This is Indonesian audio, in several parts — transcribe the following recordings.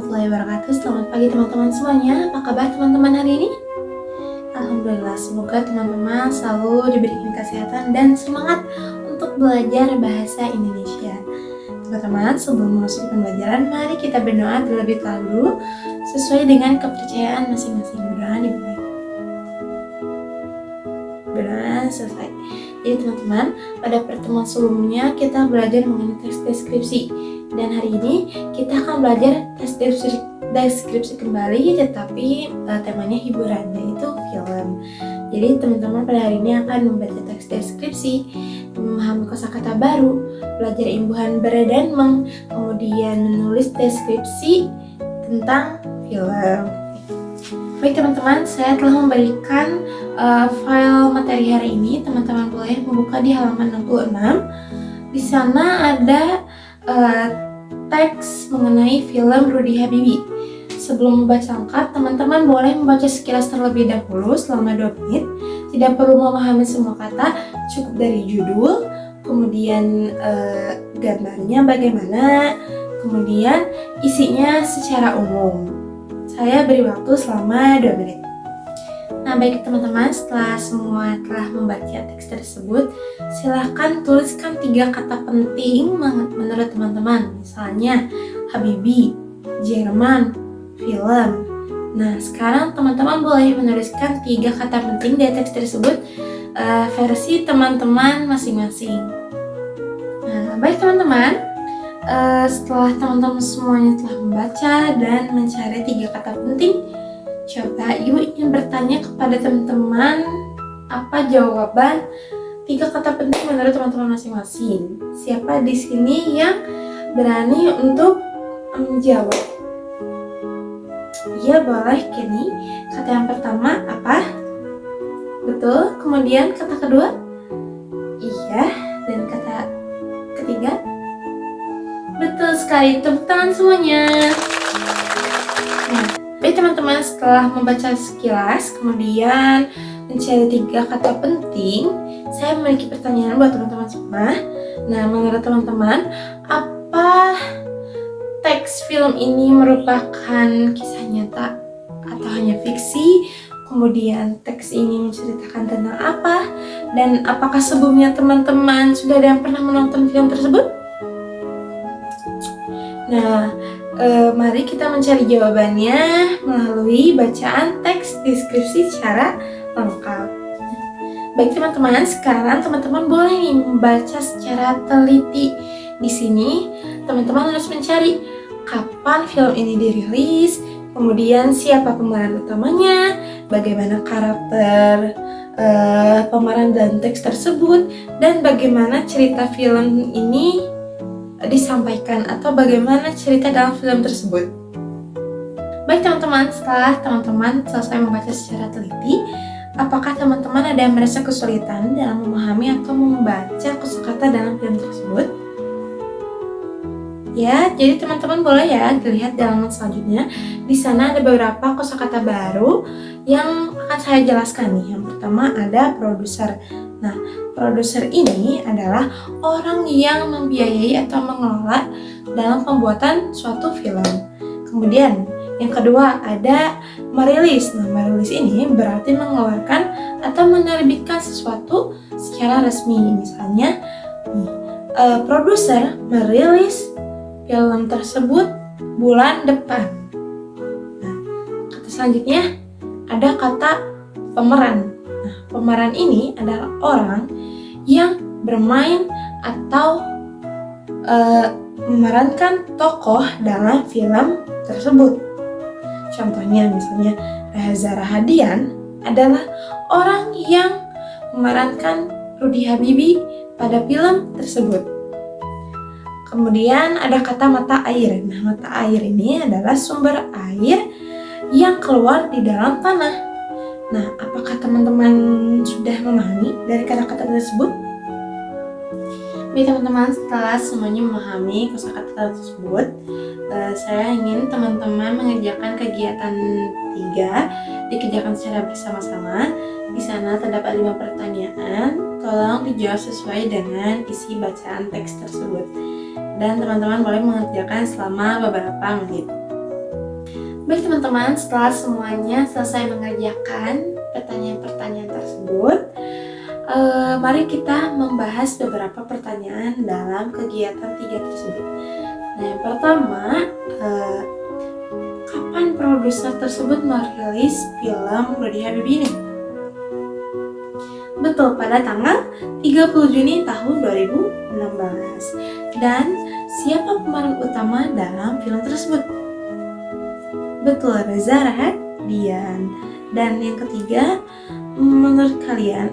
warahmatullahi wabarakatuh. Selamat pagi teman-teman semuanya. Apa kabar teman-teman hari ini? Alhamdulillah, semoga teman-teman selalu diberikan kesehatan dan semangat untuk belajar bahasa Indonesia. Teman-teman, sebelum memasuki pembelajaran, mari kita berdoa terlebih dahulu sesuai dengan kepercayaan masing-masing. Berdoa dimulai. Berdoa selesai. Jadi teman-teman, pada pertemuan sebelumnya kita belajar mengenai teks deskripsi. Dan hari ini kita akan belajar teks deskripsi kembali, tetapi temanya hiburan, yaitu film. Jadi teman-teman pada hari ini akan membaca teks deskripsi, memahami kosakata baru, belajar imbuhan ber dan meng, kemudian menulis deskripsi tentang film. Baik teman-teman, saya telah memberikan file materi hari ini. Teman-teman boleh membuka di halaman 66. Di sana ada teks mengenai film Rudy Habibie. Sebelum membaca lengkap, teman-teman boleh membaca sekilas terlebih dahulu selama 2 menit. Tidak perlu memahami semua kata, cukup dari judul, kemudian gambarnya bagaimana, kemudian isinya secara umum. Saya beri waktu selama 2 menit. Nah baik teman-teman, setelah semua telah membaca teks tersebut, silahkan tuliskan 3 kata penting menurut teman-teman. Misalnya Habibie, Jerman, film. Nah sekarang teman-teman boleh menuliskan 3 kata penting dari teks tersebut versi teman-teman masing-masing. Nah baik teman-teman, setelah teman-teman semuanya telah membaca dan mencari 3 kata penting, coba ibu ingin bertanya kepada teman-teman apa jawaban 3 kata penting menurut teman-teman masing-masing. Siapa di sini yang berani untuk menjawab? Iya boleh, Kenny. Kata yang pertama apa? Betul. Kemudian kata kedua? Iya. Dan kata ketiga? Betul sekali, tepuk tangan semuanya. Nah, baik teman-teman, setelah membaca sekilas, kemudian mencari 3 kata penting, saya memiliki pertanyaan buat teman-teman semua. Nah, menurut teman-teman, apa teks film ini merupakan kisah nyata atau hanya fiksi? Kemudian teks ini menceritakan tentang apa? Dan apakah sebelumnya teman-teman sudah ada yang pernah menonton film tersebut? Nah, mari kita mencari jawabannya melalui bacaan teks deskripsi secara lengkap. Baik teman-teman, sekarang teman-teman boleh membaca secara teliti. Di sini teman-teman harus mencari kapan film ini dirilis, kemudian siapa pemeran utamanya, bagaimana karakter pemeran dan teks tersebut, dan bagaimana cerita film ini disampaikan atau bagaimana cerita dalam film tersebut. Baik teman-teman, setelah teman-teman selesai membaca secara teliti, apakah teman-teman ada yang merasa kesulitan dalam memahami atau membaca kosakata dalam film tersebut? Ya, jadi teman-teman boleh ya dilihat di halaman selanjutnya. Di sana ada beberapa kosakata baru yang akan saya jelaskan nih. Yang pertama ada produser. Nah, produser ini adalah orang yang membiayai atau mengelola dalam pembuatan suatu film. Kemudian yang kedua ada merilis. Nah, merilis ini berarti mengeluarkan atau menerbitkan sesuatu secara resmi. Misalnya, produser merilis film tersebut bulan depan. Nah, kata selanjutnya ada kata pemeran. Nah, pemeran ini adalah orang yang bermain atau memerankan tokoh dalam film tersebut. Contohnya misalnya Reza Rahadian adalah orang yang memerankan Rudy Habibie pada film tersebut. Kemudian ada kata mata air. Nah, mata air ini adalah sumber air yang keluar di dalam tanah. Nah, apakah teman-teman sudah memahami dari kata-kata tersebut? Baik teman-teman, setelah semuanya memahami kosakata tersebut, saya ingin teman-teman mengerjakan kegiatan 3, dikerjakan secara bersama-sama. Di sana terdapat 5 pertanyaan, tolong dijawab sesuai dengan isi bacaan teks tersebut. Dan teman-teman boleh mengerjakan selama beberapa menit. Baik teman-teman, setelah semuanya selesai mengerjakan pertanyaan-pertanyaan tersebut, mari kita membahas beberapa pertanyaan dalam kegiatan 3 tersebut. Nah, yang pertama, kapan produser tersebut merilis film Rudy Habibie ini? Betul, pada tanggal 30 Juni tahun 2016. Dan siapa pemeran utama dalam film tersebut? Betul, Reza Rahadian. Dan yang ketiga, menurut kalian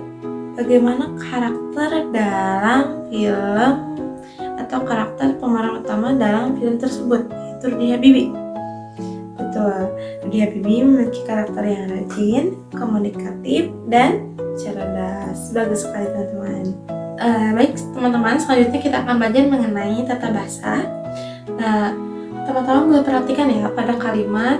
bagaimana karakter dalam film atau karakter pemeran utama dalam film tersebut, yaitu Rudy Habibie? Betul, Rudy Habibie memiliki karakter yang rajin, komunikatif, dan cerdas. Bagus sekali teman-teman. Baik teman-teman, selanjutnya kita akan belajar mengenai tata bahasa. Teman-teman boleh perhatikan ya pada kalimat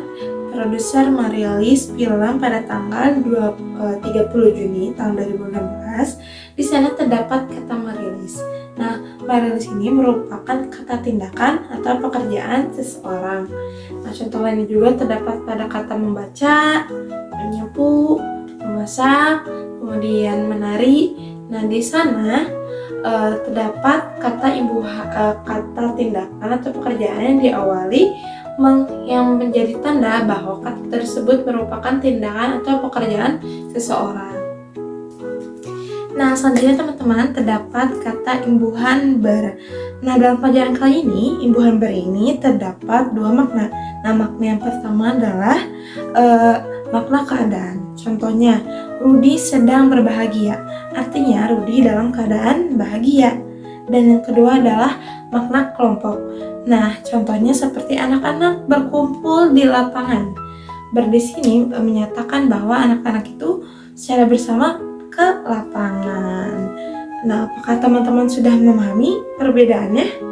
produser merilis film pada tanggal 30 Juni tahun 2016. Di sana terdapat kata merilis. Nah, merilis ini merupakan kata tindakan atau pekerjaan seseorang. Nah, contoh lainnya juga terdapat pada kata membaca, menyapu, memasak, kemudian menari. Nah, di sana terdapat kata tindakan atau pekerjaan yang diawali yang menjadi tanda bahwa kata tersebut merupakan tindakan atau pekerjaan seseorang. Nah, selanjutnya teman-teman terdapat kata imbuhan ber. Nah, dalam pelajaran kali ini imbuhan ber ini terdapat 2 makna. Nah, makna yang pertama adalah makna keadaan. Contohnya, Rudy sedang berbahagia. Artinya Rudy dalam keadaan bahagia. Dan yang kedua adalah makna kelompok. Nah, contohnya seperti anak-anak berkumpul di lapangan. Di sini menyatakan bahwa anak-anak itu secara bersama ke lapangan. Nah, apakah teman-teman sudah memahami perbedaannya?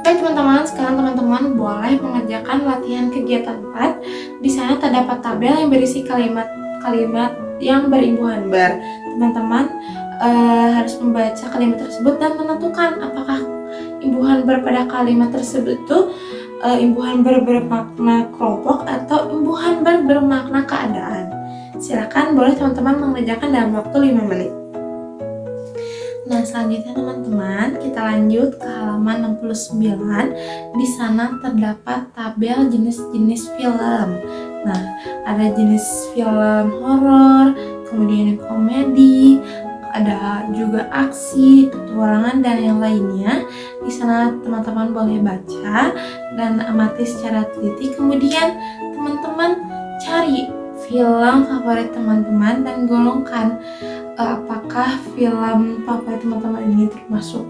Baik teman-teman, sekarang teman-teman boleh mengerjakan latihan kegiatan 4. Di sana terdapat tabel yang berisi kalimat-kalimat yang berimbuhan ber. Teman-teman harus membaca kalimat tersebut dan menentukan apakah imbuhan ber pada kalimat tersebut itu imbuhan ber bermakna kelompok atau imbuhan ber bermakna keadaan. Silakan boleh teman-teman mengerjakan dalam waktu 5 menit. Nah, selanjutnya teman-teman kita lanjut ke halaman 69. Di sana terdapat tabel jenis-jenis film. Nah, ada jenis film horor, kemudian komedi, ada juga aksi, petualangan, dan yang lainnya. Di sana teman-teman boleh baca dan amati secara teliti. Kemudian teman-teman cari film favorit teman-teman dan golongkan apakah film favorit teman-teman ini termasuk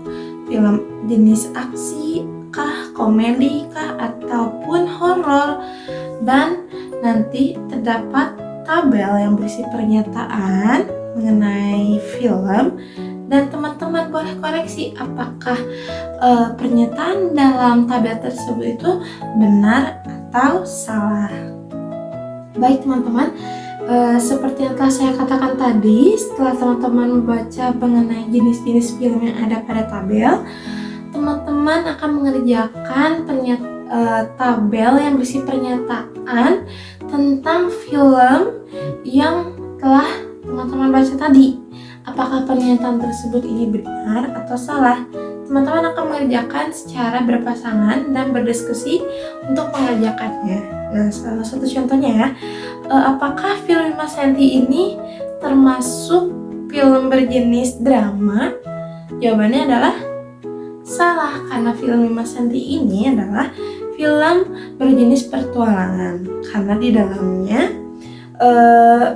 film jenis aksi kah, komedi kah, ataupun horor. Dan nanti terdapat tabel yang berisi pernyataan mengenai film dan teman-teman boleh koreksi apakah pernyataan dalam tabel tersebut itu benar atau salah. Baik teman-teman, seperti yang telah saya katakan tadi, setelah teman-teman membaca mengenai jenis-jenis film yang ada pada tabel, teman-teman akan mengerjakan tabel yang berisi pernyataan tentang film yang telah teman-teman baca tadi. Apakah pernyataan tersebut ini benar atau salah? Teman-teman akan mengerjakan secara berpasangan dan berdiskusi untuk mengerjakannya. Nah, salah satu contohnya ya, apakah film 5 cm ini termasuk film berjenis drama? Jawabannya adalah salah, karena film 5 cm ini adalah film berjenis petualangan. Karena di dalamnya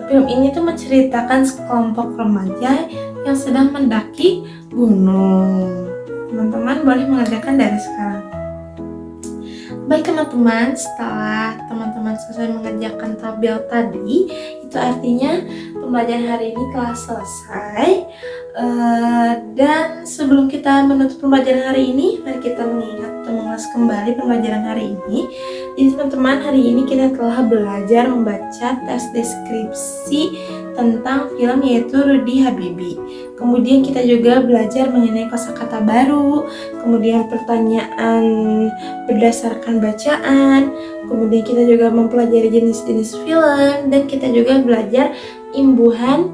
film ini tuh menceritakan sekelompok remaja yang sedang mendaki gunung. Teman-teman boleh mengerjakan dari sekarang. Baik teman-teman, setelah teman-teman selesai mengerjakan tabel tadi, itu artinya pembelajaran hari ini telah selesai. Dan sebelum kita menutup pembelajaran hari ini, mari kita mengingat atau mengulas kembali pembelajaran hari ini. Jadi teman-teman, hari ini kita telah belajar membaca tes deskripsi tentang film yaitu Rudy Habibie. Kemudian kita juga belajar mengenai kosakata baru, kemudian pertanyaan berdasarkan bacaan, kemudian kita juga mempelajari jenis-jenis film, dan kita juga belajar imbuhan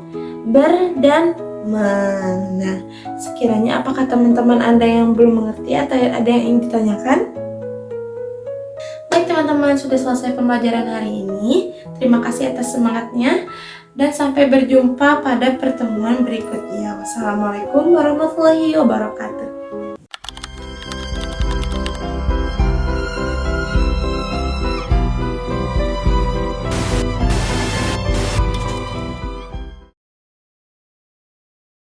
ber dan men. Nah, sekiranya apakah teman-teman ada yang belum mengerti atau ada yang ingin ditanyakan? Baik teman-teman, sudah selesai pembelajaran hari ini. Terima kasih atas semangatnya dan sampai berjumpa pada pertemuan berikutnya. Wassalamualaikum warahmatullahi wabarakatuh.